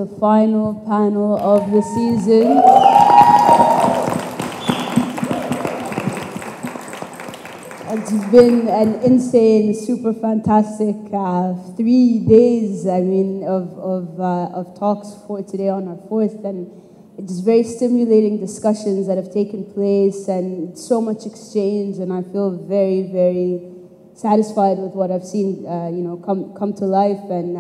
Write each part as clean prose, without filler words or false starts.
the final panel of the season. It's been an insane, super fantastic 3 days, I mean, of talks for today on our fourth, and it's very stimulating discussions that have taken place and so much exchange, and I feel very, very satisfied with what I've seen, come to life, and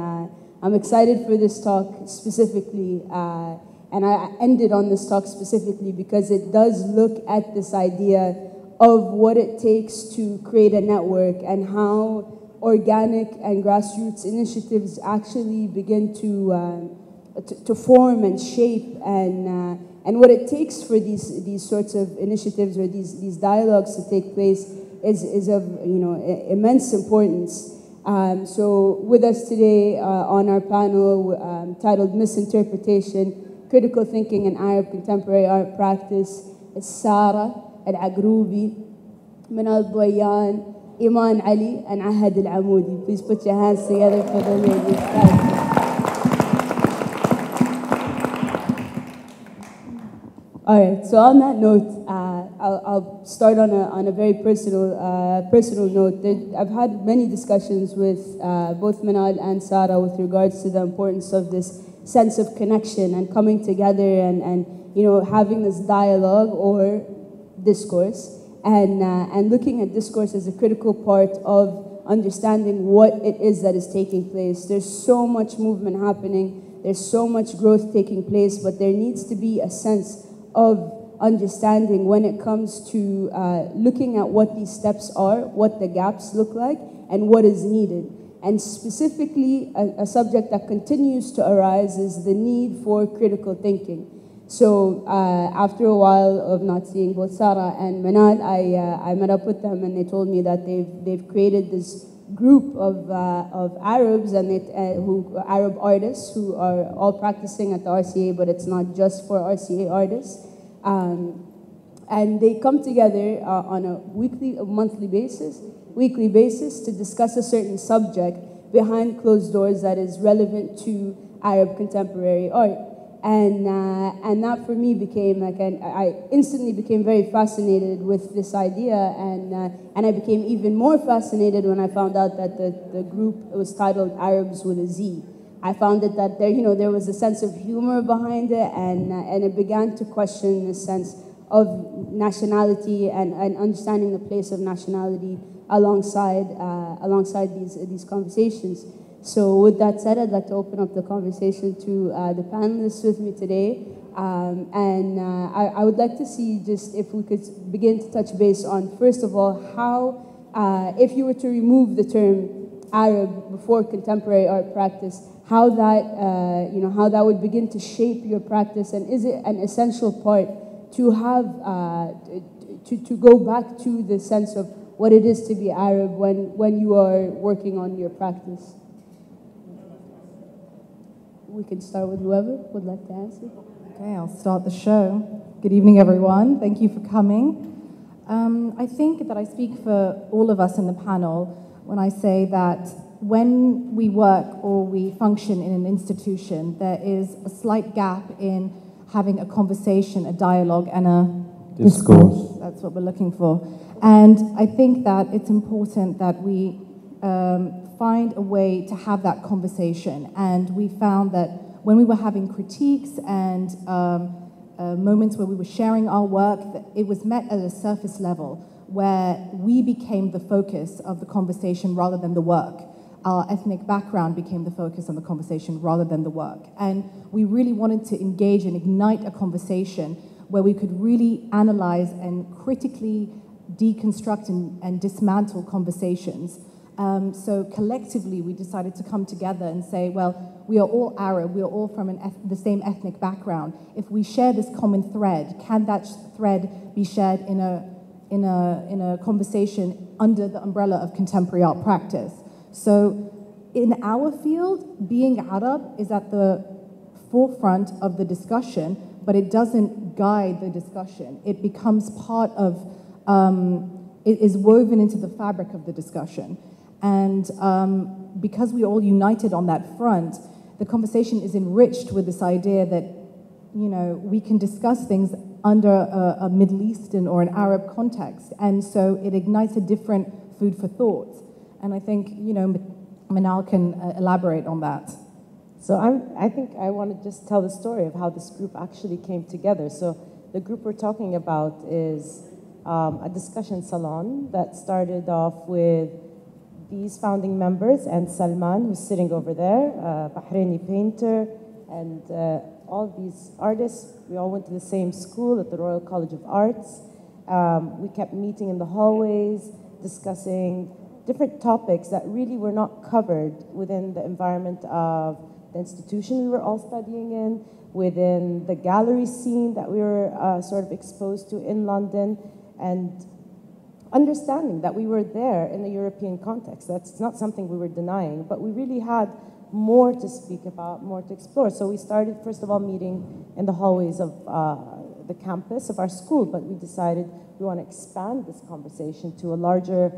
I'm excited for this talk specifically, and I ended on this talk specifically because it does look at this idea of what it takes to create a network and how organic and grassroots initiatives actually begin to form and shape, and what it takes for these sorts of initiatives or these dialogues to take place is of immense importance. So with us today on our panel titled Misinterpretation, Critical Thinking in Arab Contemporary Art Practice is Sara, العقروبي, Manal, Dowayan, Eman Ali, and Wahid العمودي. Please put your hands together for the ladies. All right, so on that note, I'll start on a very personal note. I've had many discussions with both Manal and Sara with regards to the importance of this sense of connection and coming together and having this dialogue or discourse, and looking at discourse as a critical part of understanding what it is that is taking place. There's so much movement happening, there's so much growth taking place, but there needs to be a sense of understanding when it comes to looking at what these steps are, what the gaps look like, and what is needed. And specifically, a subject that continues to arise is the need for critical thinking. So after a while of not seeing both Sara and Manal, I met up with them, and they told me that they've created this group of Arabs and Arab artists who are all practicing at the RCA, but it's not just for RCA artists. And they come together on a monthly basis to discuss a certain subject behind closed doors that is relevant to Arab contemporary art. And that for me became I instantly became very fascinated with this idea, and I became even more fascinated when I found out that the group was titled Arabs with a Z. I found that there was a sense of humor behind it, and it began to question the sense of nationality and understanding the place of nationality alongside these conversations. So with that said, I'd like to open up the conversation to the panelists with me today. I would like to see just if we could begin to touch base on, first of all, how, if you were to remove the term Arab before contemporary art practice, how that would begin to shape your practice, and is it an essential part to have, to go back to the sense of what it is to be Arab when you are working on your practice? We can start with whoever would like to answer. Okay, I'll start the show. Good evening, everyone. Thank you for coming. I think that I speak for all of us in the panel when I say that when we work or we function in an institution, there is a slight gap in having a conversation, a dialogue, and a discourse. That's what we're looking for. And I think that it's important that we find a way to have that conversation. And we found that when we were having critiques and moments where we were sharing our work, that it was met at a surface level where we became the focus of the conversation rather than the work. Our ethnic background became the focus of the conversation rather than the work. And we really wanted to engage and ignite a conversation where we could really analyze and critically deconstruct and dismantle conversations. So collectively, we decided to come together and say, well, we are all Arab, we are all from the same ethnic background. If we share this common thread, can that thread be shared in a conversation under the umbrella of contemporary art practice? So in our field, being Arab is at the forefront of the discussion, but it doesn't guide the discussion. It becomes part of, it is woven into the fabric of the discussion. And because we're all united on that front, the conversation is enriched with this idea that, you know, we can discuss things under a Middle Eastern or an Arab context, and so it ignites a different food for thought. And I think, you know, Manal can elaborate on that. So I think I want to just tell the story of how this group actually came together. So the group we're talking about is a discussion salon that started off with these founding members and Salman, who's sitting over there, Bahraini painter, and all these artists. We all went to the same school at the Royal College of Arts. We kept meeting in the hallways, discussing different topics that really were not covered within the environment of the institution we were all studying in, within the gallery scene that we were sort of exposed to in London, and understanding that we were there in a European context. That's not something we were denying, but we really had more to speak about, more to explore. So we started, first of all, meeting in the hallways of the campus of our school, but we decided we want to expand this conversation to a larger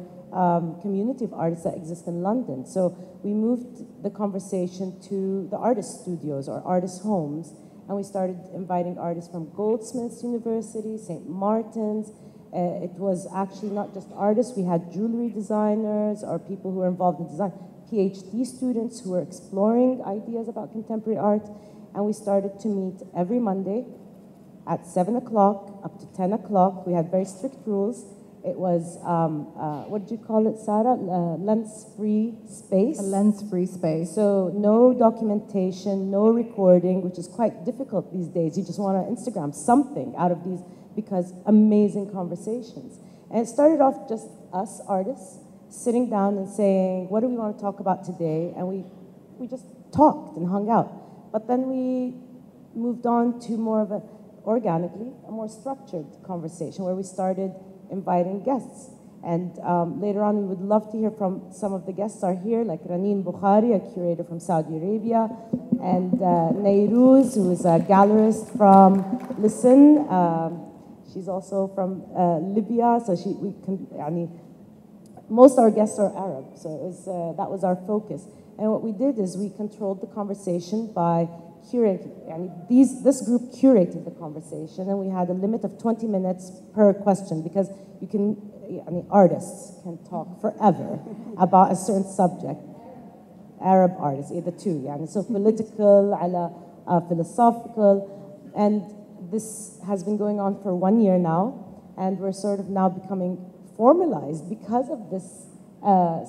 community of artists that exist in London. So we moved the conversation to the artist studios or artist homes, and we started inviting artists from Goldsmiths University, St. Martin's. It was actually not just artists, we had jewelry designers or people who were involved in design, PhD students who were exploring ideas about contemporary art, and we started to meet every Monday at 7 o'clock up to 10 o'clock. We had very strict rules. It was, what did you call it, Sarah? Lens-free space. A lens-free space. So no documentation, no recording, which is quite difficult these days. You just want to Instagram something out of these, because amazing conversations. And it started off just us artists sitting down and saying, what do we want to talk about today? And we just talked and hung out. But then we moved on to more of organically, a more structured conversation where we started inviting guests. And later on, we would love to hear from some of the guests are here, like Raneen Bukhari, a curator from Saudi Arabia, and Nayrouz, who is a gallerist from Listen. She's also from Libya, so most of our guests are Arab, so it was, that was our focus. And what we did is we controlled the conversation by curating. This group curated the conversation, and we had a limit of 20 minutes per question, because you can, artists can talk forever about a certain subject. Arab artists, the two, so political, philosophical, and this has been going on for 1 year now, and we're sort of now becoming formalized because of this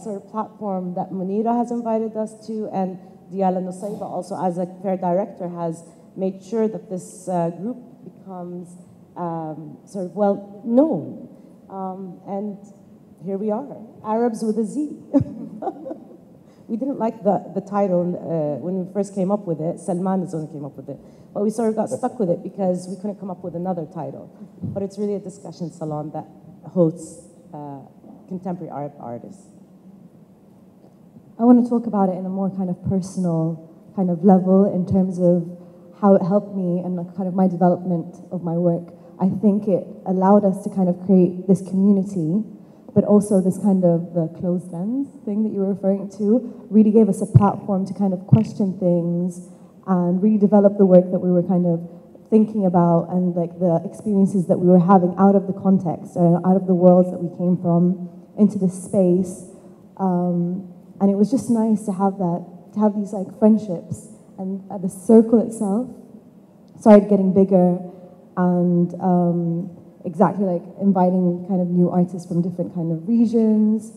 sort of platform that Munira has invited us to, and Diala Nusayba also, as a fair director, has made sure that this group becomes sort of well known. And here we are, Arabs with a Z. We didn't like the title when we first came up with it. Salman is the one who came up with it. But we sort of got stuck with it because we couldn't come up with another title. But it's really a discussion salon that hosts contemporary Arab artists. I want to talk about it in a more kind of personal kind of level in terms of how it helped me and kind of my development of my work. I think it allowed us to kind of create this community, but also this kind of the closed lens thing that you were referring to really gave us a platform to kind of question things and really develop the work that we were kind of thinking about and like the experiences that we were having out of the context and out of the worlds that we came from into this space. And it was just nice to have that, to have these like friendships, and the circle itself started getting bigger, and exactly like inviting kind of new artists from different kind of regions,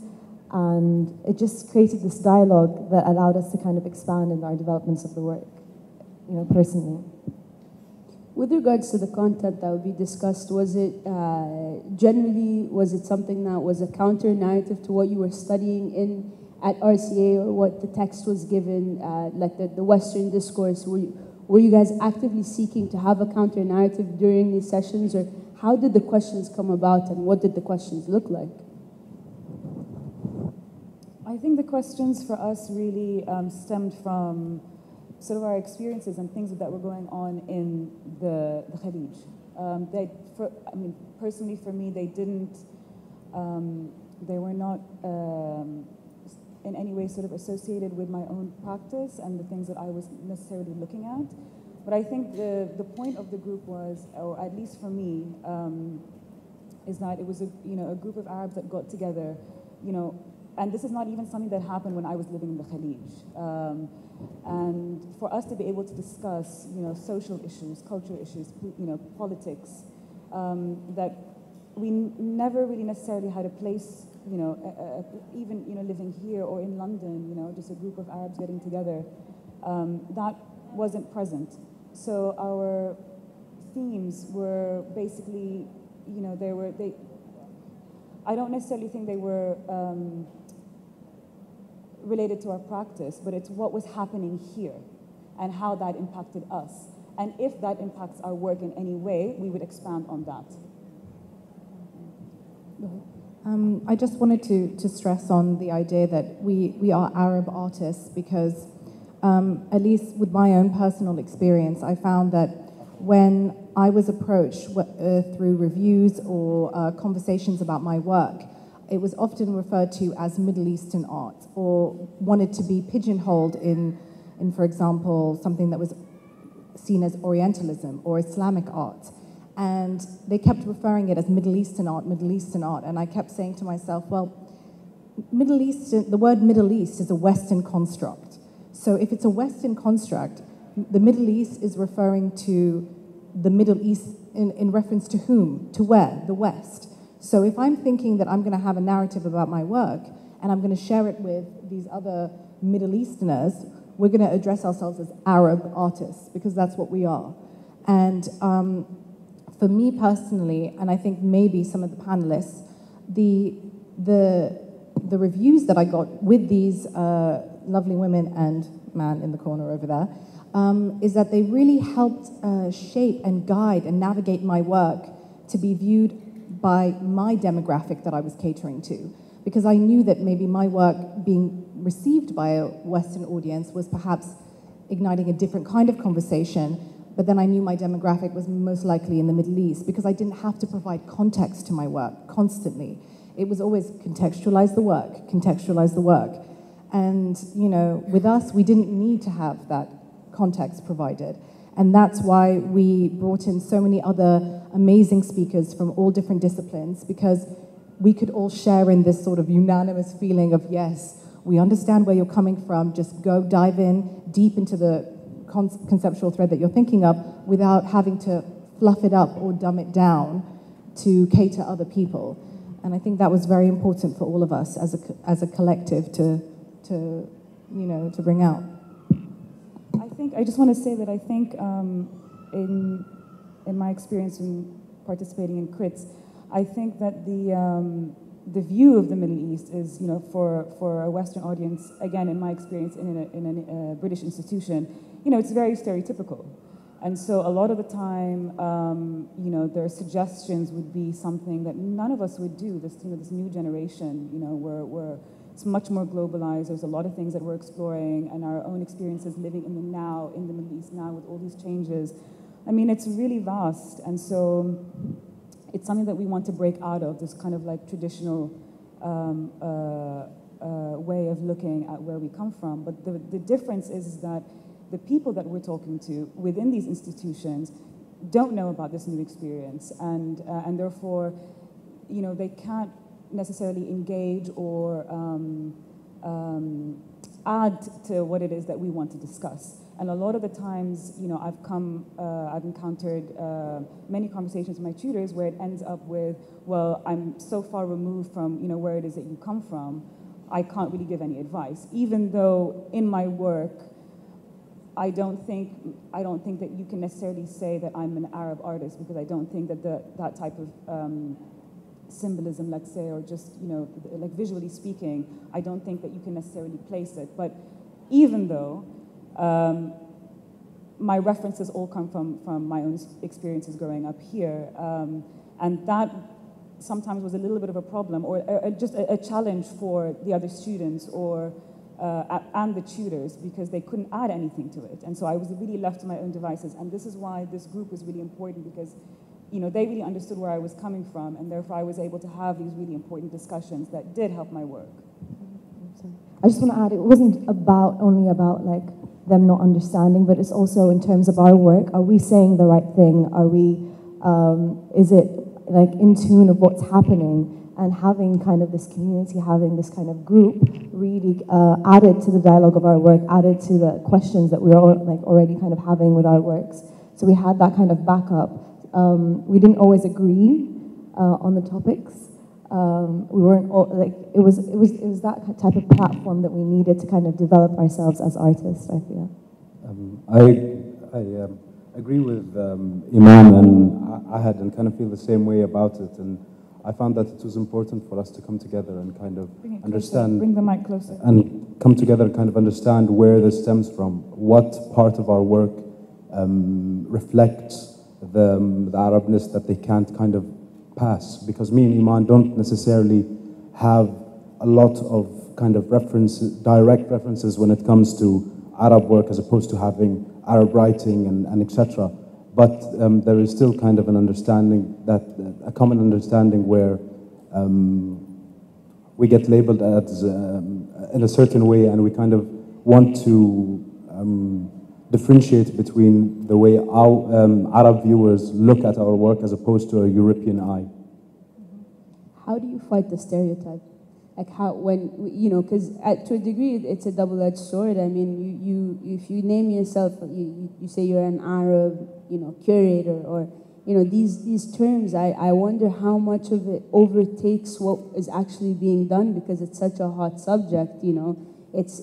and it just created this dialogue that allowed us to kind of expand in our developments of the work, personally. With regards to the content that would be discussed, was it something that was a counter narrative to what you were studying at RCA, or what the text was given, like the Western discourse? Were you guys actively seeking to have a counter narrative during these sessions, or how did the questions come about, and what did the questions look like? I think the questions for us really stemmed from sort of our experiences and things that were going on in the Khalij. Personally for me, they were not in any way sort of associated with my own practice and the things that I was necessarily looking at. But I think the point of the group was, or at least for me, is that it was a group of Arabs that got together, and this is not even something that happened when I was living in the Khalij. And for us to be able to discuss, social issues, cultural issues, politics, that we never really necessarily had a place, even living here or in London, just a group of Arabs getting together, that wasn't present. So our themes were basically, I don't necessarily think they were related to our practice, but it's what was happening here and how that impacted us. And if that impacts our work in any way, we would expand on that. I just wanted to stress on the idea that we are Arab artists because, at least with my own personal experience, I found that when I was approached through reviews or conversations about my work, it was often referred to as Middle Eastern art or wanted to be pigeonholed in, for example, something that was seen as Orientalism or Islamic art. And they kept referring it as Middle Eastern art, and I kept saying to myself, well, Middle Eastern, the word Middle East is a Western construct. So if it's a Western construct, the Middle East is referring to the Middle East in reference to whom? To where? The West. So if I'm thinking that I'm going to have a narrative about my work and I'm going to share it with these other Middle Easterners, we're going to address ourselves as Arab artists because that's what we are. And for me personally, and I think maybe some of the panelists, the reviews that I got with these lovely women and man in the corner over there, is that they really helped shape and guide and navigate my work to be viewed by my demographic that I was catering to. Because I knew that maybe my work being received by a Western audience was perhaps igniting a different kind of conversation, but then I knew my demographic was most likely in the Middle East because I didn't have to provide context to my work constantly. It was always contextualize the work, contextualize the work. And, with us, we didn't need to have that context provided. And that's why we brought in so many other amazing speakers from all different disciplines, because we could all share in this sort of unanimous feeling of, yes, we understand where you're coming from, just go dive in deep into the conceptual thread that you're thinking of without having to fluff it up or dumb it down to cater other people. And I think that was very important for all of us as a collective to bring out. I just want to say that I think in my experience in participating in crits, I think that the view of the Middle East is, for a Western audience, again, in my experience in a British institution, it's very stereotypical. And so a lot of the time, their suggestions would be something that none of us would do. This new generation, it's much more globalized. There's a lot of things that we're exploring, and our own experiences living in the now, in the Middle East now, with all these changes. I mean, it's really vast, and so it's something that we want to break out of, this kind of like traditional way of looking at where we come from. But the difference is that the people that we're talking to within these institutions don't know about this new experience, and therefore, they can't necessarily engage or add to what it is that we want to discuss. And a lot of the times, I've encountered many conversations with my tutors where it ends up with, well, I'm so far removed from, where it is that you come from, I can't really give any advice. Even though in my work, I don't think that you can necessarily say that I'm an Arab artist, because I don't think that that type of symbolism, let's say, or just, like visually speaking, I don't think that you can necessarily place it. But even though my references all come from my own experiences growing up here, and that sometimes was a little bit of a problem, or just a challenge for the other students or and the tutors, because they couldn't add anything to it. And so I was really left to my own devices. And this is why this group was really important, because they really understood where I was coming from, and therefore I was able to have these really important discussions that did help my work. I just want to add, it wasn't only about like them not understanding, but it's also in terms of our work. Are we saying the right thing? Are we, is it like in tune of what's happening? And having kind of this community, having this kind of group really added to the dialogue of our work, added to the questions that we were like already kind of having with our works. So we had that kind of backup. We didn't always agree on the topics. We weren't all, like it was that type of platform that we needed to kind of develop ourselves as artists, I feel. I agree with Eman and Wahid and kind of feel the same way about it. And I found that it was important for us to come together and kind of understand. Bring the mic closer. And come together and kind of understand where this stems from. What part of our work reflects the Arabness that they can't kind of pass. Because me and Eman don't necessarily have a lot of kind of direct references when it comes to Arab work as opposed to having Arab writing and etc. But there is still kind of an understanding that, a common understanding where we get labeled as in a certain way, and we kind of want to differentiate between the way our Arab viewers look at our work as opposed to a European eye. How do you fight the stereotype? Like how, when, you know, because to a degree it's a double-edged sword. I mean, you if you name yourself, you say you're an Arab, you know, curator, or, you know, these terms, I wonder how much of it overtakes what is actually being done, because it's such a hot subject, you know. It's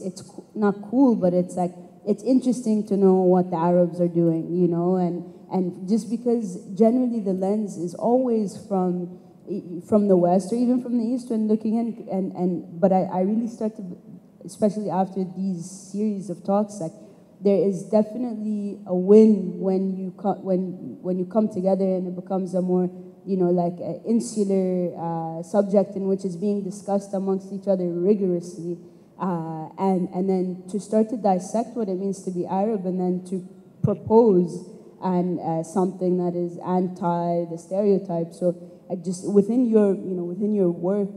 not cool, but it's like, it's interesting to know what the Arabs are doing, you know, and just because generally the lens is always from the West or even from the East when looking in, but I really start to, especially after these series of talks, like there is definitely a win when you come together and it becomes a more, you know, like an insular subject in which is being discussed amongst each other rigorously, and then to start to dissect what it means to be Arab, and then to propose and something that is anti the stereotype. So just within your work,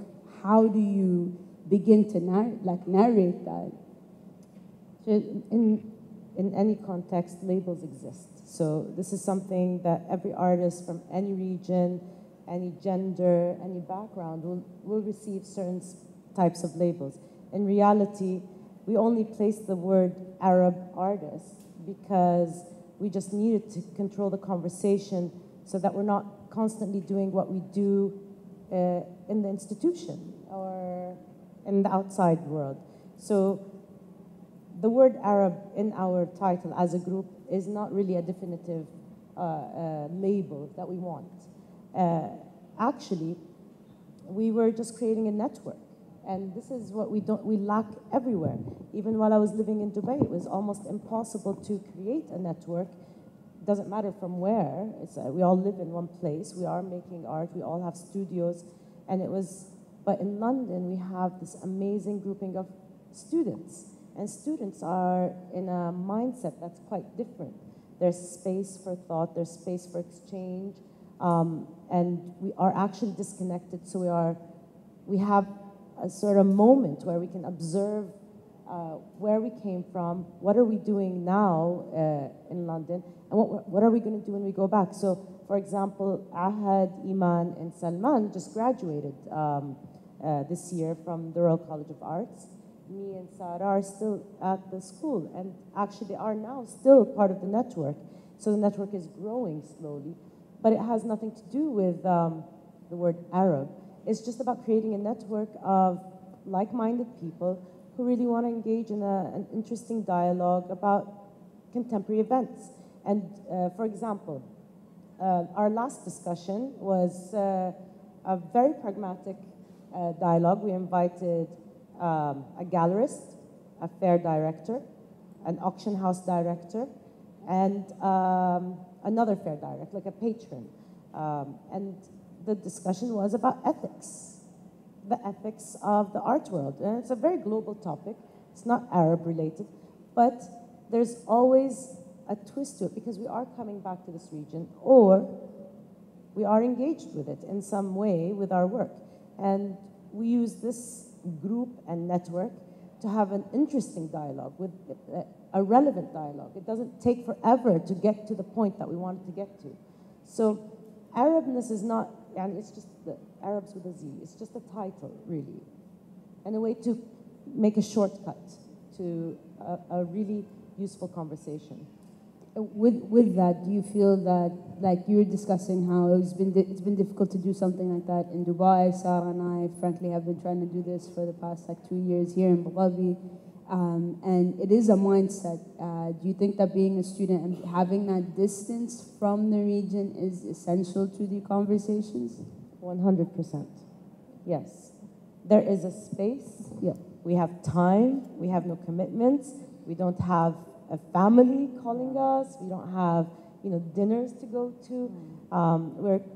how do you begin to narrate that? In any context, labels exist. So this is something that every artist from any region, any gender, any background will receive certain types of labels. In reality, we only placed the word Arab artist because we just needed to control the conversation so that we're not constantly doing what we do in the institution or in the outside world. So the word Arab in our title as a group is not really a definitive label that we want. Actually, we were just creating a network. And this is what we lack everywhere. Even while I was living in Dubai, it was almost impossible to create a network. Doesn't matter from where. We all live in one place. We are making art. We all have studios. And but in London, we have this amazing grouping of students. And students are in a mindset that's quite different. There's space for thought. There's space for exchange. And we are actually disconnected. So we have a sort of moment where we can observe where we came from, what are we doing now in London, and what are we going to do when we go back. So, for example, Wahid, Eman, and Salman just graduated this year from the Royal College of Arts. Me and Sarah are still at the school, and actually they are now still part of the network. So the network is growing slowly, but it has nothing to do with the word Arab. It's just about creating a network of like-minded people who really want to engage in an interesting dialogue about contemporary events. And for example, our last discussion was a very pragmatic dialogue. We invited a gallerist, a fair director, an auction house director, and another fair director, like a patron. And the discussion was about ethics, the ethics of the art world. And it's a very global topic. It's not Arab related, but there's always a twist to it because we are coming back to this region, or we are engaged with it in some way with our work. And we use this group and network to have an interesting dialogue, with a relevant dialogue. It doesn't take forever to get to the point that we wanted to get to. So Arabness is not, and it's just the Arabs with a Z, it's just a title, really, and a way to make a shortcut to a really useful conversation. With that, do you feel that, like you were discussing how it's been difficult to do something like that in Dubai? Sarah and I, frankly, have been trying to do this for the past 2 years here in Dhabi, and it is a mindset. Do you think that being a student and having that distance from the region is essential to the conversations? 100%. Yes. There is a space. Yeah. We have time. We have no commitments. We don't have a family calling us. We don't have, dinners to go to.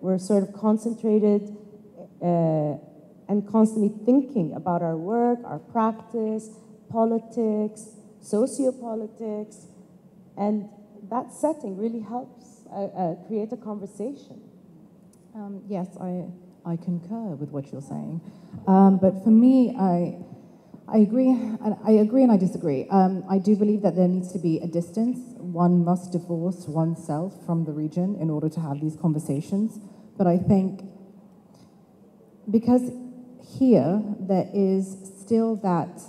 We're sort of concentrated and constantly thinking about our work, our practice, politics, sociopolitics, and that setting really helps create a conversation. Yes, I concur with what you're saying, but for me, I agree and I disagree. I do believe that there needs to be a distance. One must divorce oneself from the region in order to have these conversations. But I think because here there is still that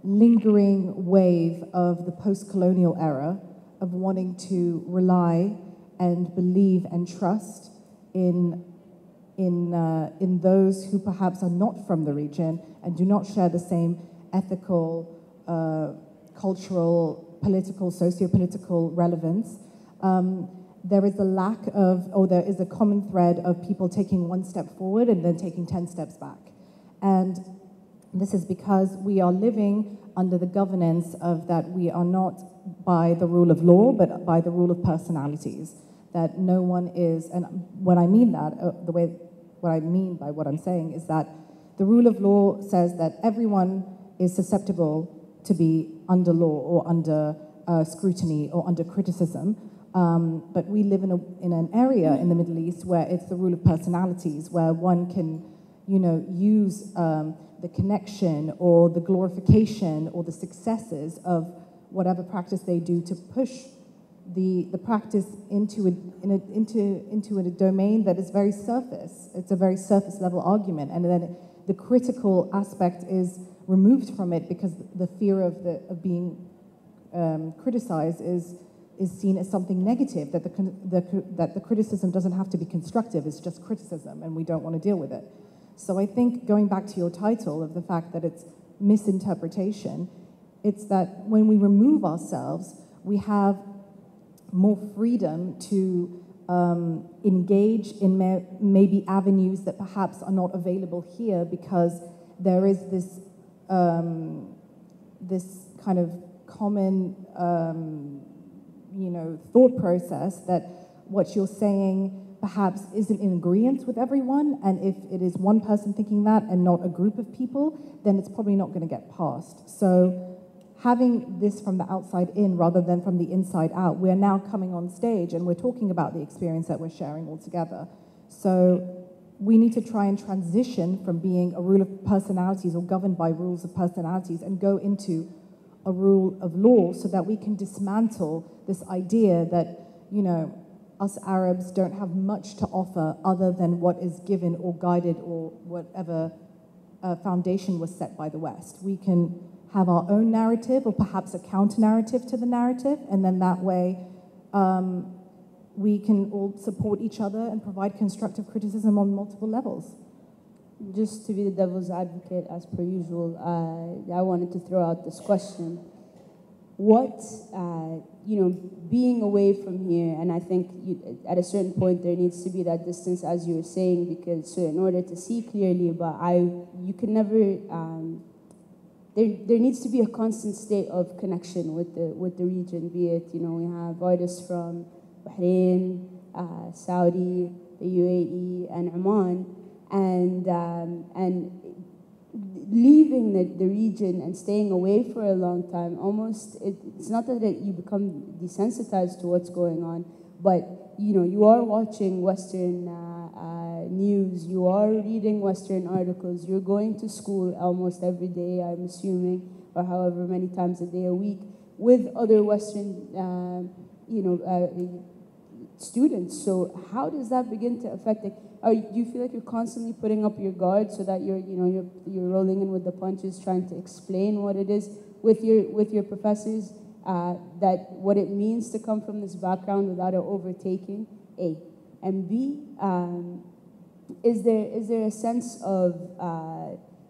lingering wave of the post-colonial era of wanting to rely and believe and trust in those who perhaps are not from the region and do not share the same ethical, cultural, political, socio-political relevance. There is a lack of, or there is a common thread of people taking one step forward and then taking 10 steps back. And this is because we are living under the governance of that we are not by the rule of law, but by the rule of personalities. That no one is, and when I mean that, what I mean by what I'm saying is that the rule of law says that everyone is susceptible to be under law or under scrutiny or under criticism. But we live in an area in the Middle East where it's the rule of personalities, where one can, use the connection or the glorification or the successes of whatever practice they do to push the practice into a domain that is very surface. It's a very surface level argument, and then the critical aspect is removed from it because the fear of being criticized is seen as something negative. That the criticism doesn't have to be constructive; it's just criticism, and we don't want to deal with it. So I think going back to your title of the fact that it's misinterpretation, it's that when we remove ourselves, we have more freedom to engage in maybe avenues that perhaps are not available here because there is this this kind of common thought process that what you're saying perhaps isn't in agreement with everyone, and if it is one person thinking that and not a group of people, then it's probably not going to get passed. So having this from the outside in rather than from the inside out, we're now coming on stage and we're talking about the experience that we're sharing all together. So we need to try and transition from being a rule of personalities or governed by rules of personalities and go into a rule of law so that we can dismantle this idea that, us Arabs don't have much to offer other than what is given or guided or whatever foundation was set by the West. We can have our own narrative or perhaps a counter-narrative to the narrative, and then that way we can all support each other and provide constructive criticism on multiple levels. Just to be the devil's advocate, as per usual, I wanted to throw out this question. What, being away from here, and I think at a certain point there needs to be that distance, as you were saying, because in order to see clearly, but you can never, there needs to be a constant state of connection with the region, be it, we have artists from Bahrain, Saudi, the UAE, and Oman, and leaving the region and staying away for a long time, almost, it's not that you become desensitized to what's going on, but, you are watching Western news, you are reading Western articles, you're going to school almost every day, I'm assuming, or however many times a day a week with other Western, students. So how does that begin to affect it? Do you feel like you're constantly putting up your guard so that you're rolling in with the punches, trying to explain what it is with your professors, that what it means to come from this background without it overtaking? A, and B, is there a sense of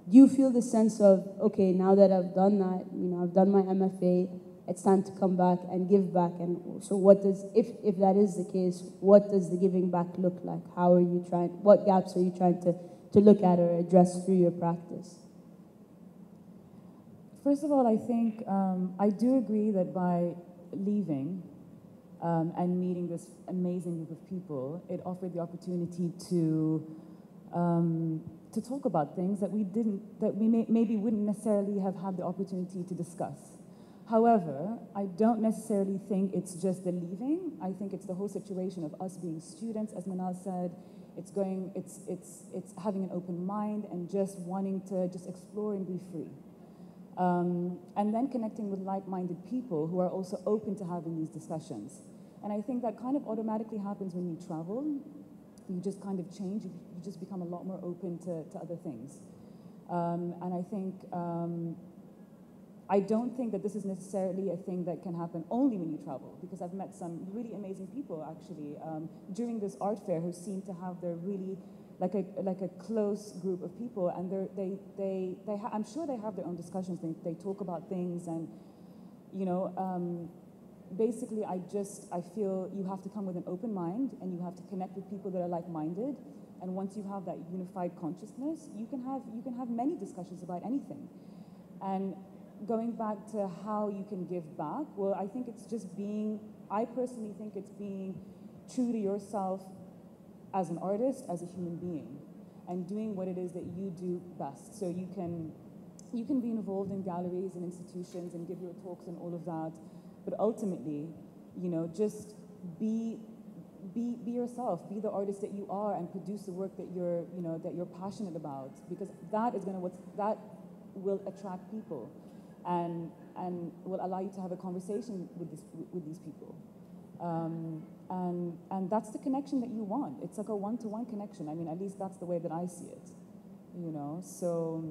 do you feel the sense of, okay, now that I've done that, I've done my MFA, it's time to come back and give back? And so what does, if that is the case, what does the giving back look like? What gaps are you trying to look at or address through your practice? First of all, I think I do agree that by leaving and meeting this amazing group of people, it offered the opportunity to talk about things that we maybe wouldn't necessarily have had the opportunity to discuss. However, I don't necessarily think it's just the leaving. I think it's the whole situation of us being students, as Manal said. It's having an open mind and just wanting to just explore and be free. And then connecting with like-minded people who are also open to having these discussions. And I think that kind of automatically happens when you travel. You just kind of change. You just become a lot more open to other things. And I think I don't think that this is necessarily a thing that can happen only when you travel, because I've met some really amazing people actually during this art fair who seem to have their really like a close group of people, and I'm sure they have their own discussions. They talk about things, and basically I feel you have to come with an open mind, and you have to connect with people that are like-minded. And once you have that unified consciousness, you can have many discussions about anything. And going back to how you can give back, well, I think it's just I personally think it's being true to yourself as an artist, as a human being, and doing what it is that you do best. So you can be involved in galleries and institutions and give your talks and all of that, but ultimately, just be yourself, be the artist that you are, and produce the work that you're passionate about, because that will attract people. And will allow you to have a conversation with these people, and that's the connection that you want. It's like a one-to-one connection. I mean, at least that's the way that I see it. So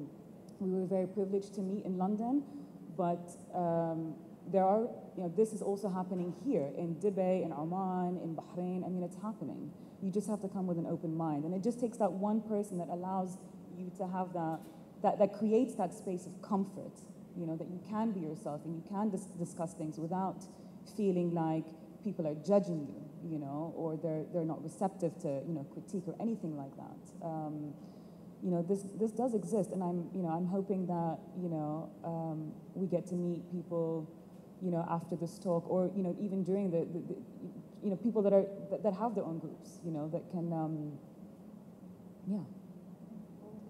we were very privileged to meet in London, but there are this is also happening here in Dhabi, in Oman, in Bahrain. I mean, it's happening. You just have to come with an open mind, and it just takes that one person that allows you to have that creates that space of comfort. That you can be yourself and you can discuss things without feeling like people are judging you, or they're not receptive to, critique or anything like that. This does exist, and I'm hoping that, we get to meet people, after this talk, or, even during the people that have their own groups, that can,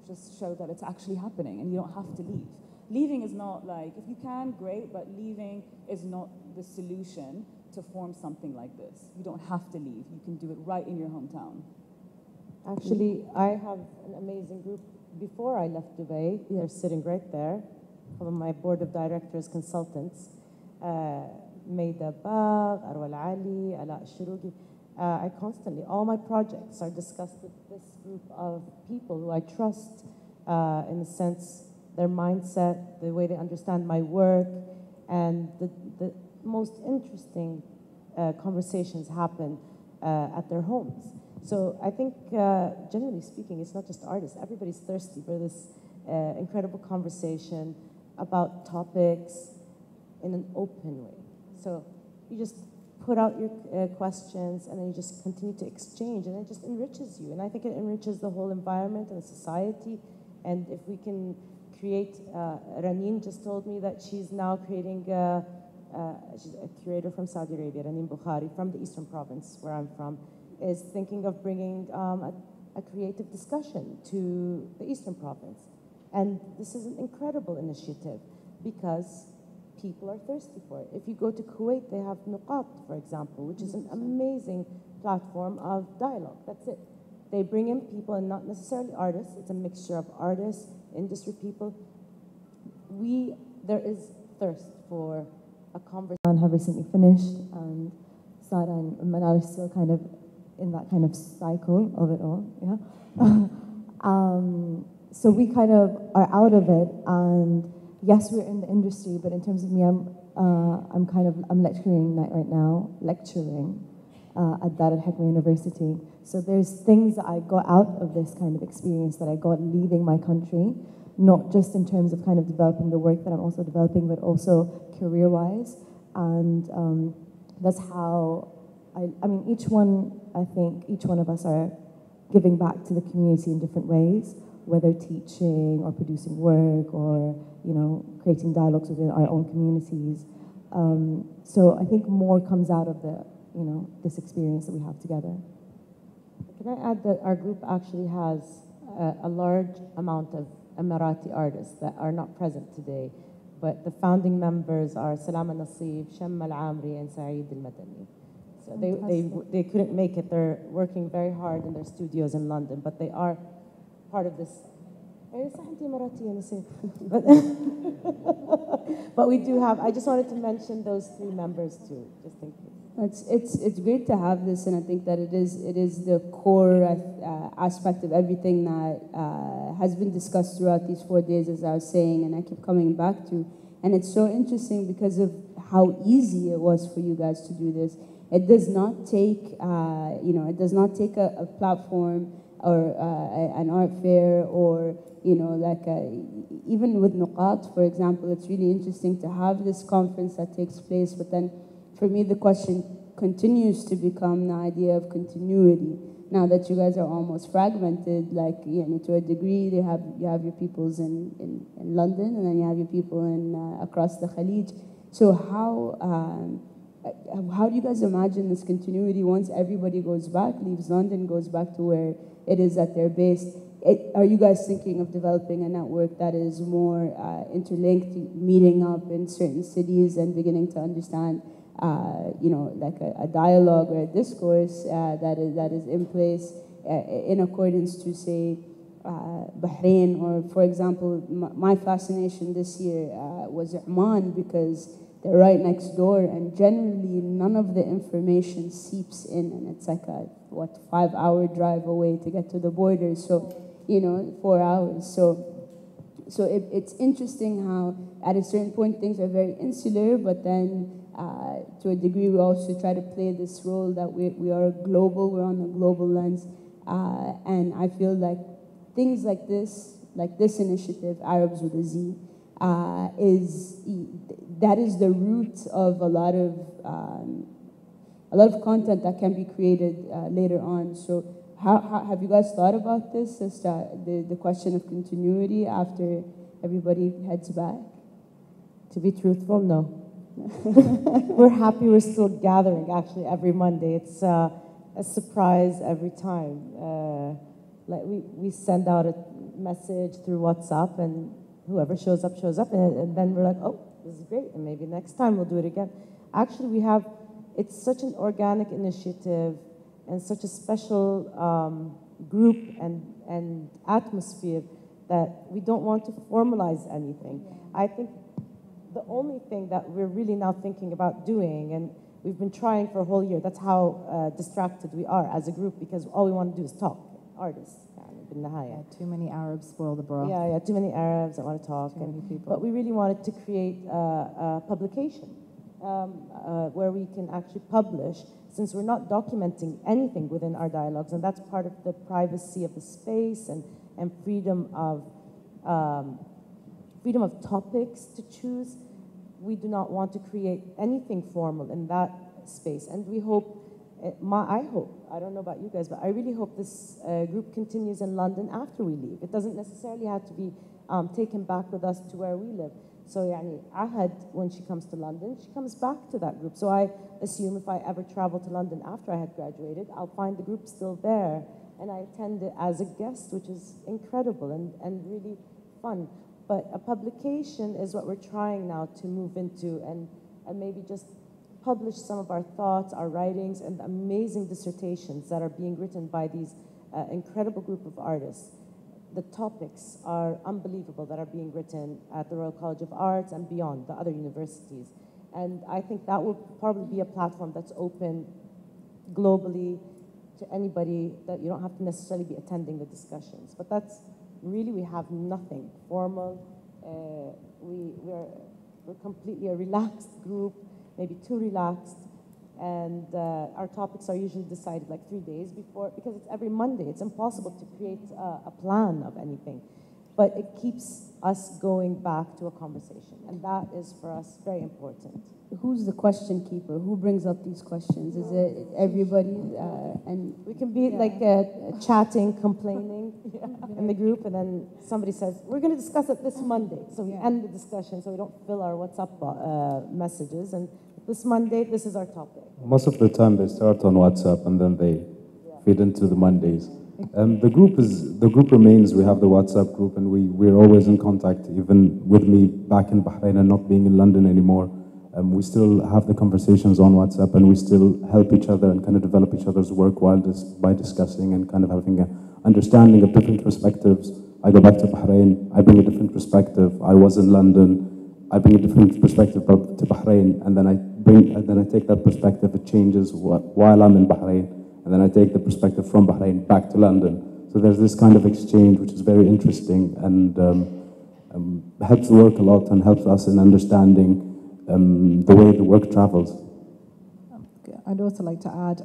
just show that it's actually happening and you don't have to leave. Leaving is not like, if you can, great, but leaving is not the solution to form something like this. You don't have to leave. You can do it right in your hometown. Actually, I have an amazing group. Before I left Dubai, they're sitting right there, from my board of directors, consultants, Maida Bagh, Arwal Ali, Ala Shurugi. I constantly, all my projects are discussed with this group of people who I trust, in the sense, their mindset, the way they understand my work, and the most interesting conversations happen at their homes. So I think, generally speaking, it's not just artists. Everybody's thirsty for this incredible conversation about topics in an open way. So you just put out your questions, and then you just continue to exchange, and it just enriches you. And I think it enriches the whole environment and society. And if we can create, Ranin just told me that she's now creating, she's a curator from Saudi Arabia, Ranin Bukhari, from the Eastern Province, where I'm from, is thinking of bringing a creative discussion to the Eastern Province. And this is an incredible initiative because people are thirsty for it. If you go to Kuwait, they have Nuqat, for example, which is an amazing platform of dialogue. That's it. They bring in people, and not necessarily artists. It's a mixture of artists, industry people. We there is thirst for a conversation. And have recently finished, and Sara and Manal are still kind of in that kind of cycle of it all, yeah. So we kind of are out of it, and yes, we're in the industry, but in terms of me, I'm lecturing right now, at Dar al-Hikmah University. So there's things that I got out of this kind of experience that I got leaving my country, not just in terms of kind of developing the work that I'm also developing, but also career-wise. And that's how I mean, I think each one of us are giving back to the community in different ways, whether teaching or producing work or, you know, creating dialogues within our own communities. So I think more comes out of the, you know, this experience that we have together. Can I add that our group actually has a large amount of Emirati artists that are not present today, but the founding members are Salama Nasib, Shamma Al-Amri, and Saeed Al-Madani. So they couldn't make it. They're working very hard in their studios in London, but they are part of this. But we do have, I just wanted to mention those three members too, just in case. It's great to have this, and I think that it is the core aspect of everything that has been discussed throughout these 4 days, as I was saying, and I keep coming back to. And it's so interesting because of how easy it was for you guys to do this. It does not take, it does not take a platform or an art fair or, even with Nuqat, for example. It's really interesting to have this conference that takes place, but then for me the question continues to become the idea of continuity. Now that you guys are almost fragmented, to a degree, you have your peoples in London, and then you have your people in across the Khalij. So how do you guys imagine this continuity once everybody goes back, leaves London, goes back to where it is that they're based? Are you guys thinking of developing a network that is more interlinked, meeting up in certain cities and beginning to understand, a dialogue or a discourse that is in place in accordance to, say, Bahrain? Or, for example, my fascination this year was Eman, because they're right next door, and generally none of the information seeps in, and it's like a 5-hour drive away to get to the border. So 4 hours. So it's interesting how at a certain point things are very insular, but then to a degree we also try to play this role that we are global, we're on a global lens, and I feel like things like this initiative, Arabs with a Z, that is the root of a lot of content that can be created later on. So how have you guys thought about this, the question of continuity after everybody heads back? To be truthful, no. We're happy we're still gathering, actually, every Monday. It's a surprise every time. We send out a message through WhatsApp, and whoever shows up, and then we're like, oh, this is great, and maybe next time we'll do it again. Actually, it's such an organic initiative and such a special group and atmosphere that we don't want to formalize anything. I think the only thing that we're really now thinking about doing, and we've been trying for a whole year, that's how distracted we are as a group, because all we want to do is talk, artists. Too many Arabs spoil the broth. Yeah, too many Arabs that want to talk. Too many people. But we really wanted to create a publication where we can actually publish, since we're not documenting anything within our dialogues, and that's part of the privacy of the space and freedom of topics to choose. We do not want to create anything formal in that space, and we hope, I don't know about you guys, but I really hope this group continues in London after we leave. It doesn't necessarily have to be taken back with us to where we live. So Wahid, when she comes to London, she comes back to that group. So I assume if I ever travel to London after I had graduated, I'll find the group still there, and I attend it as a guest, which is incredible and really fun. But a publication is what we're trying now to move into, and maybe just publish some of our thoughts, our writings, and amazing dissertations that are being written by these incredible group of artists. the topics are unbelievable that are being written at the Royal College of Arts and beyond, the other universities. And I think that will probably be a platform that's open globally to anybody, that you don't have to necessarily be attending the discussions. But that's really, we have nothing formal. We're completely a relaxed group, maybe too relaxed. And our topics are usually decided like 3 days before, because it's every Monday. It's impossible to create a plan of anything. But it keeps us going back to a conversation. And that is, for us, very important. Who's the question keeper? Who brings up these questions? Is it everybody? And we can be like chatting, complaining in the group, and then somebody says, we're going to discuss it this Monday. So we end the discussion so we don't fill our WhatsApp messages. And this Monday, this is our topic. Most of the time they start on WhatsApp and then they feed into the Mondays. The group remains. We have the WhatsApp group, and we're always in contact, even with me back in Bahrain and not being in London anymore. We still have the conversations on WhatsApp, and we still help each other and kind of develop each other's work by discussing and kind of having an understanding of different perspectives. I go back to Bahrain, I bring a different perspective. I was in London, I bring a different perspective to Bahrain, and then I take that perspective. It changes while I'm in Bahrain, and then I take the perspective from Bahrain back to London. So there's this kind of exchange, which is very interesting, and helps the work a lot and helps us in understanding the way the work travels. I'd also like to add,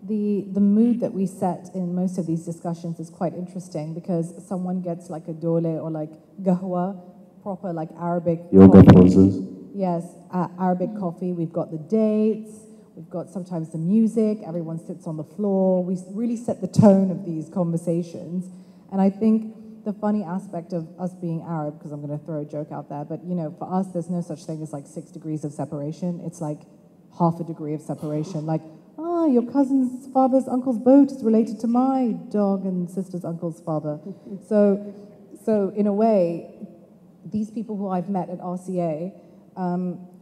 the mood that we set in most of these discussions is quite interesting, because someone gets like a dole or like gahwa, proper like Arabic yoga coffee. poses. Yes, Arabic coffee. We've got the dates. We've got sometimes the music. Everyone sits on the floor. We really set the tone of these conversations. And I think the funny aspect of us being Arab, because I'm going to throw a joke out there, but you know, for us, there's no such thing as like 6 degrees of separation. It's like half a degree of separation. Like, your cousin's father's uncle's boat is related to my dog and sister's uncle's father. So in a way, these people who I've met at RCA,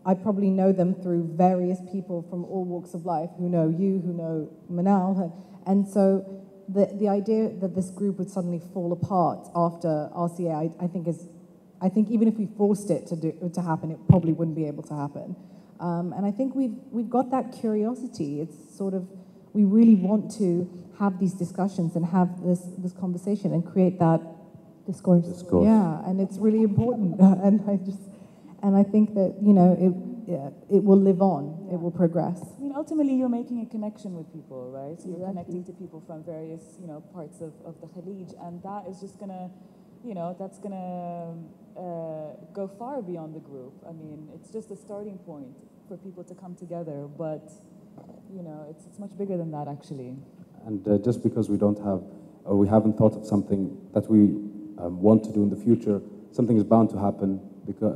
I probably know them through various people from all walks of life who know you, who know Manal. And so the idea that this group would suddenly fall apart after RCA, I think even if we forced it to happen, it probably wouldn't be able to happen. And I think we've got that curiosity. It's sort of, we really want to have these discussions and have this conversation and create that discourse. Yeah, and it's really important. And I think that, you know, it will live on, it will progress. I mean, ultimately, you're making a connection with people, right? So you're connecting to people from various, you know, parts of the Khalij, and that is just gonna, you know, that's gonna go far beyond the group. I mean, it's just a starting point for people to come together, but, you know, it's much bigger than that, actually. And just because we don't have, or we haven't thought of something that we want to do in the future, something is bound to happen, because,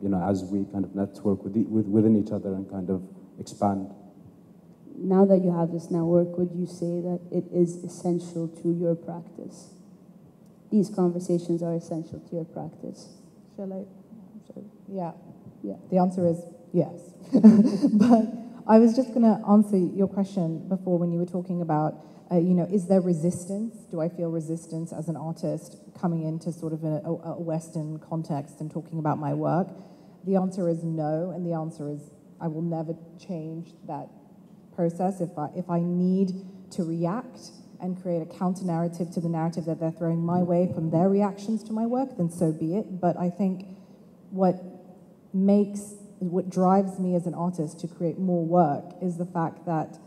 you know, as we kind of network within each other and kind of expand. now that you have this network, would you say that it is essential to your practice? These conversations are essential to your practice. Shall I? Yeah. The answer is yes. But I was just going to answer your question before when you were talking about, you know, is there resistance? Do I feel resistance as an artist coming into sort of a Western context and talking about my work? The answer is no, and the answer is I will never change that process. If I need to react and create a counter-narrative to the narrative that they're throwing my way from their reactions to my work, then so be it. But I think what drives me as an artist to create more work is the fact that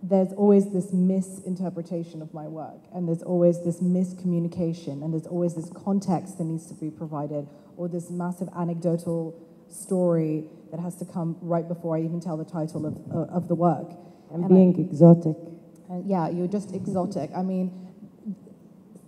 there's always this misinterpretation of my work, and there's always this miscommunication, and there's always this context that needs to be provided, or this massive anecdotal story that has to come right before I even tell the title of the work. And being exotic. Yeah, you're just exotic. I mean,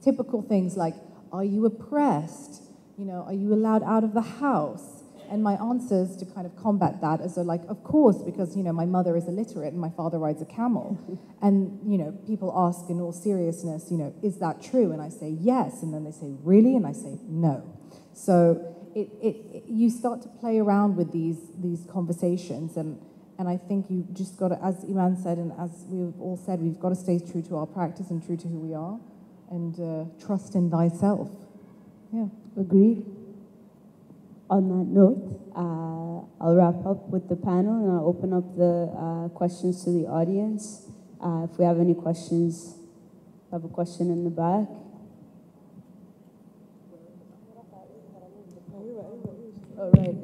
typical things like, are you oppressed? You know, are you allowed out of the house? And my answers to kind of combat that is like, of course, because, you know, my mother is illiterate and my father rides a camel. And, you know, people ask in all seriousness, you know, is that true? And I say, yes. And then they say, really? And I say, no. So you start to play around with these conversations, and I think you just got to, as Eman said, and as we've all said, we've got to stay true to our practice and true to who we are. trust in thyself. Yeah. Agreed. On that note, I'll wrap up with the panel and I'll open up the questions to the audience. If we have any questions, I have a question in the back. Oh, right.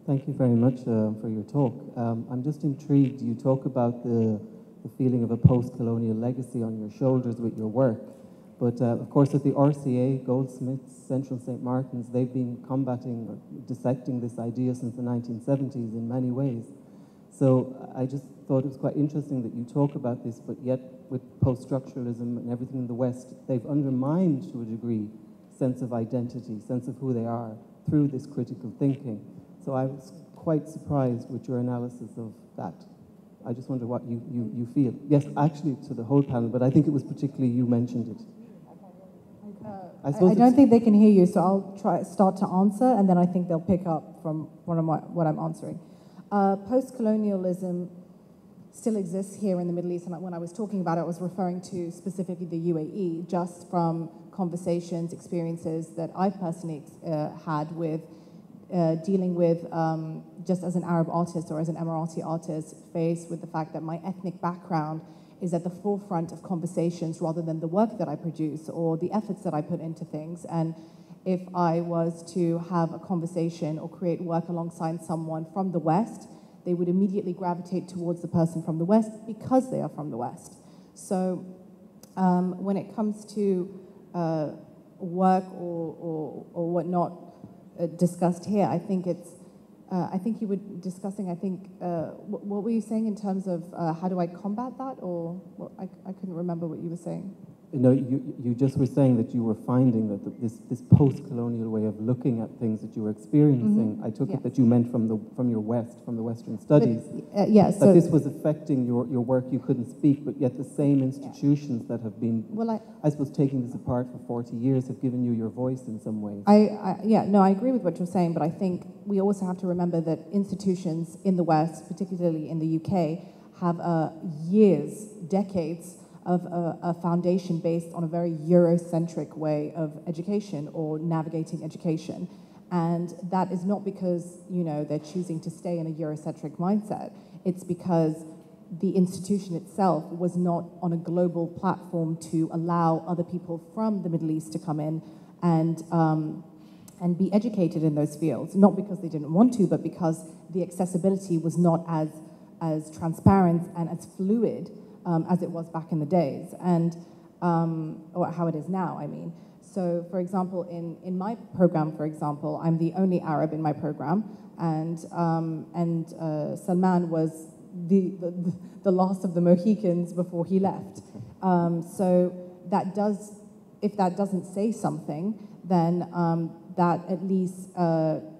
Thank you very much for your talk. I'm just intrigued. You talk about the feeling of a post-colonial legacy on your shoulders with your work. But of course, at the RCA, Goldsmiths, Central St. Martin's, they've been combating or dissecting this idea since the 1970s in many ways. So I just thought it was quite interesting that you talk about this, but yet with post-structuralism and everything in the West, they've undermined, to a degree, sense of identity, sense of who they are through this critical thinking. So I was quite surprised with your analysis of that. I just wonder what you feel. Yes, actually to the whole panel, but I think it was particularly you mentioned it. I don't think they can hear you, so I'll start to answer, and then I think they'll pick up from what I'm answering. Post-colonialism still exists here in the Middle East, and when I was talking about it, I was referring to specifically the UAE, just from conversations, experiences that I've personally had with dealing with, just as an Arab artist or as an Emirati artist, faced with the fact that my ethnic background is at the forefront of conversations rather than the work that I produce or the efforts that I put into things. And if I was to have a conversation or create work alongside someone from the West, they would immediately gravitate towards the person from the West because they are from the West. So when it comes to work or whatnot discussed here, I think it's, I think you were discussing, what were you saying in terms of how do I combat that, or I couldn't remember what you were saying. No, you just were saying that you were finding that this post-colonial way of looking at things that you were experiencing, I took it that you meant from your West, from the Western studies, yes, that this was affecting your work, you couldn't speak, but yet the same institutions that have been, I suppose, taking this apart for 40 years have given you your voice in some ways. I agree with what you're saying, but I think we also have to remember that institutions in the West, particularly in the UK, have years, decades of a foundation based on a very Eurocentric way of education or navigating education. And that is not because, you know, they're choosing to stay in a Eurocentric mindset. It's because the institution itself was not on a global platform to allow other people from the Middle East to come in and be educated in those fields. Not because they didn't want to, but because the accessibility was not as transparent and as fluid as it was back in the days, and or how it is now, I mean. So, for example, in my program, for example, I'm the only Arab in my program, and Salman was the last of the Mohicans before he left. So that does, if that doesn't say something, then that at least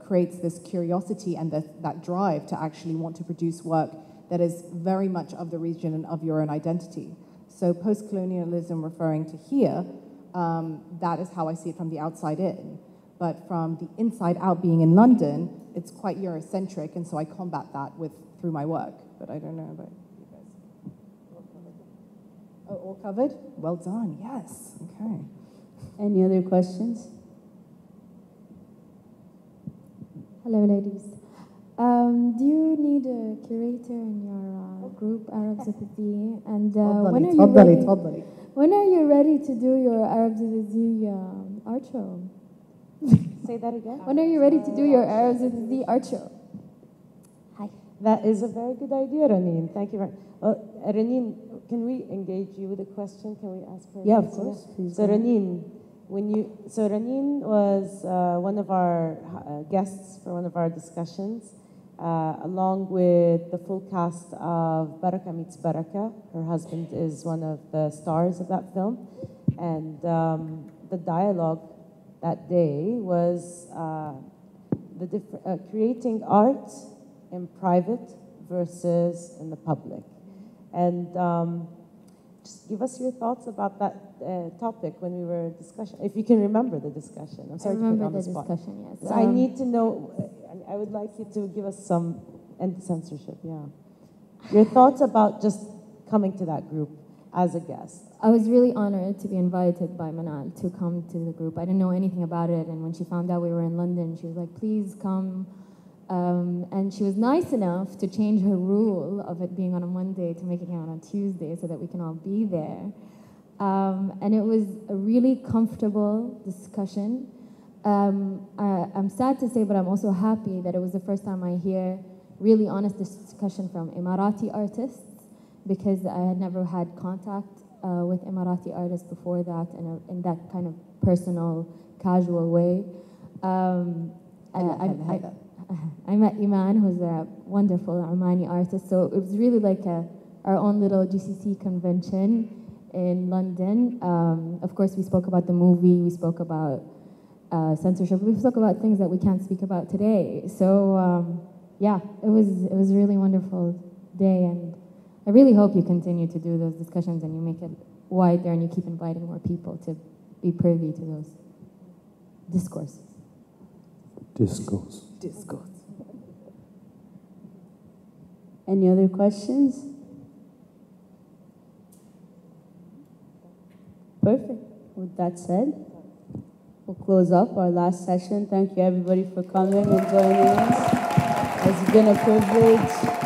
creates this curiosity and that drive to actually want to produce work that is very much of the region and of your own identity. So post-colonialism referring to here, that is how I see it from the outside in. But from the inside out, being in London, it's quite Eurocentric, and so I combat that through my work. But I don't know about you guys. Oh, all covered? Well done, yes, okay. Any other questions? Hello, ladies. Do you need a curator in your group, Arabs of the Z? And when are you ready to do your Arabs of the Z art show? Say that again? When are you ready to do your Arabs of the Z art show? Hi. That is a very good idea, Raneen. Thank you very much. Raneen, can we engage you with a question? Can we ask her? Yeah, of course. So Raneen, Raneen was one of our guests for one of our discussions, along with the full cast of Baraka Meets Baraka. Her husband is one of the stars of that film. And the dialogue that day was creating art in private versus in the public. And just give us your thoughts about that topic when we were discussing, if you can remember the discussion. I'm sorry to put you on the spot. Discussion, yes. So I need to know, I would like you to give us some, and censorship, yeah. Your thoughts about just coming to that group as a guest? I was really honored to be invited by Manal to come to the group. I didn't know anything about it, and when she found out we were in London, she was like, please come. And she was nice enough to change her rule of it being on a Monday to making it on a Tuesday so that we can all be there. And it was a really comfortable discussion. I'm sad to say, but I'm also happy that it was the first time I hear really honest discussion from Emirati artists, because I had never had contact with Emirati artists before that in that kind of personal, casual way. I met Eman, who's a wonderful Omani artist, so it was really like our own little GCC convention in London. Of course, we spoke about the movie, we spoke about censorship, we spoke about things that we can't speak about today. So yeah, it was a really wonderful day, and I really hope you continue to do those discussions and you make it wider and you keep inviting more people to be privy to those discourses. Discourse. Any other questions? Perfect. With that said, we'll close up our last session. Thank you everybody for coming and joining us. It's been a privilege.